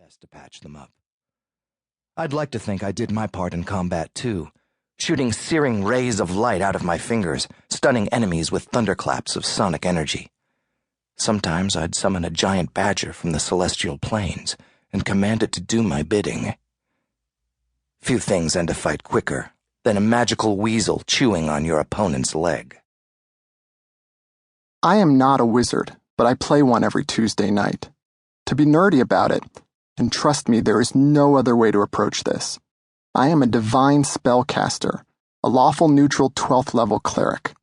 best to patch them up. I'd like to think I did my part in combat, too, shooting searing rays of light out of my fingers, stunning enemies with thunderclaps of sonic energy. Sometimes I'd summon a giant badger from the celestial plains and command it to do my bidding. Few things end a fight quicker than a magical weasel chewing on your opponent's leg. I am not a wizard, but I play one every Tuesday night. To be nerdy about it, and trust me, there is no other way to approach this, I am a divine spellcaster, a lawful neutral 12th level cleric.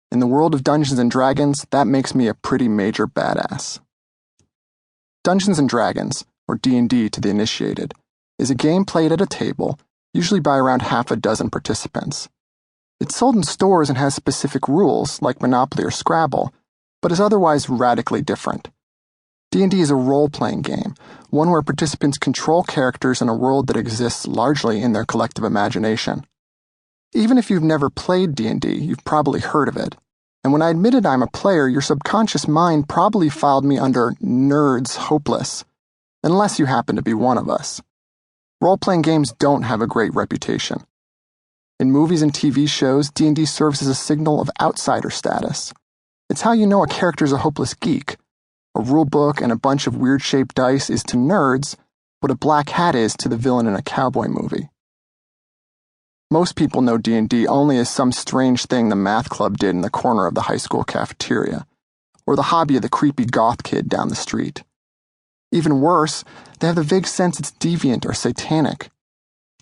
In the world of Dungeons & Dragons, that makes me a pretty major badass. Dungeons & Dragons, or D&D to the initiated, is a game played at a table, usually by around half a dozen participants. It's sold in stores and has specific rules, like Monopoly or Scrabble, but is otherwise radically different. D&D is a role-playing game, one where participants control characters in a world that exists largely in their collective imagination. Even if you've never played D&D, you've probably heard of it. And when I admitted I'm a player, your subconscious mind probably filed me under nerds hopeless, unless you happen to be one of us. Role-playing games don't have a great reputation. In movies and TV shows, D&D serves as a signal of outsider status. It's how you know a character's a hopeless geek. A rulebook and a bunch of weird-shaped dice is to nerds what a black hat is to the villain in a cowboy movie. Most people know D&D only as some strange thing the math club did in the corner of the high school cafeteria, or the hobby of the creepy goth kid down the street. Even worse, they have the vague sense it's deviant or satanic.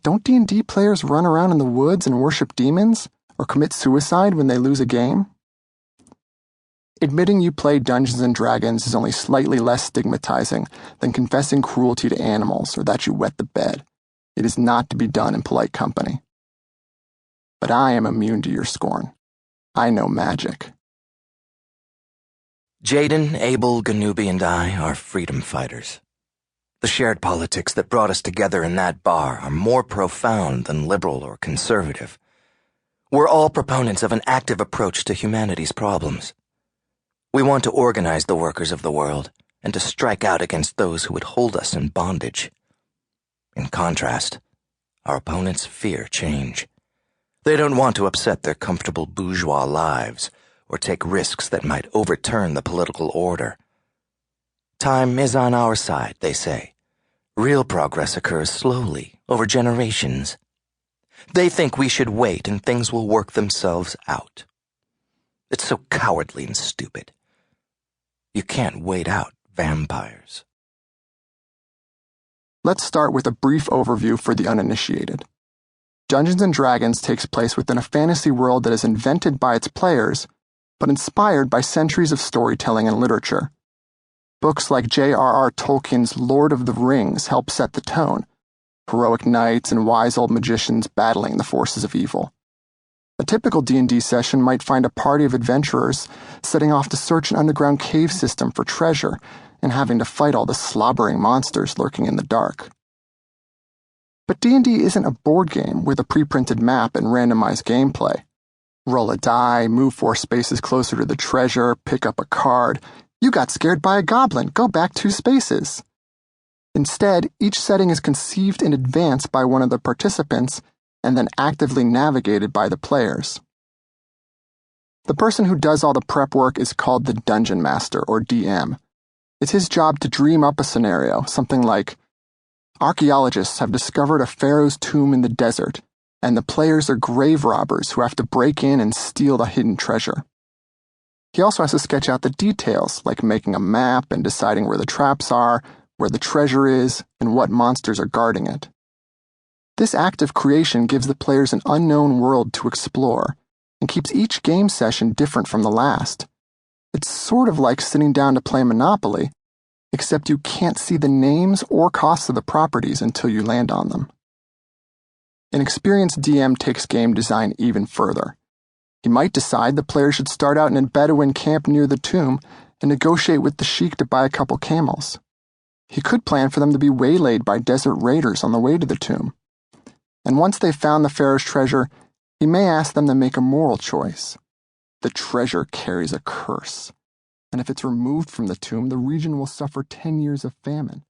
Don't D&D players run around in the woods and worship demons, or commit suicide when they lose a game? Admitting you play Dungeons & Dragons is only slightly less stigmatizing than confessing cruelty to animals or that you wet the bed. It is not to be done in polite company. But I am immune to your scorn. I know magic. Jaden, Abel, Ganubi, and I are freedom fighters. The shared politics that brought us together in that bar are more profound than liberal or conservative. We're all proponents of an active approach to humanity's problems. We want to organize the workers of the world and to strike out against those who would hold us in bondage. In contrast, our opponents fear change. They don't want to upset their comfortable bourgeois lives or take risks that might overturn the political order. Time is on our side, they say. Real progress occurs slowly, over generations. They think we should wait and things will work themselves out. It's so cowardly and stupid. You can't wait out vampires. Let's start with a brief overview for the uninitiated. Dungeons & Dragons takes place within a fantasy world that is invented by its players, but inspired by centuries of storytelling and literature. Books like J.R.R. Tolkien's Lord of the Rings help set the tone, heroic knights and wise old magicians battling the forces of evil. A typical D&D session might find a party of adventurers setting off to search an underground cave system for treasure and having to fight all the slobbering monsters lurking in the dark. But D&D isn't a board game with a pre-printed map and randomized gameplay. Roll a die, move 4 spaces closer to the treasure, pick up a card. You got scared by a goblin, go back 2 spaces. Instead, each setting is conceived in advance by one of the participants and then actively navigated by the players. The person who does all the prep work is called the Dungeon Master, or DM. It's his job to dream up a scenario, something like, archaeologists have discovered a pharaoh's tomb in the desert, and the players are grave robbers who have to break in and steal the hidden treasure. He also has to sketch out the details, like making a map and deciding where the traps are, where the treasure is, and what monsters are guarding it. This active creation gives the players an unknown world to explore, and keeps each game session different from the last. It's sort of like sitting down to play Monopoly, except you can't see the names or costs of the properties until you land on them. An experienced DM takes game design even further. He might decide the players should start out in a Bedouin camp near the tomb and negotiate with the sheik to buy a couple camels. He could plan for them to be waylaid by desert raiders on the way to the tomb. And once they've found the pharaoh's treasure, he may ask them to make a moral choice. The treasure carries a curse, and if it's removed from the tomb, the region will suffer 10 years of famine.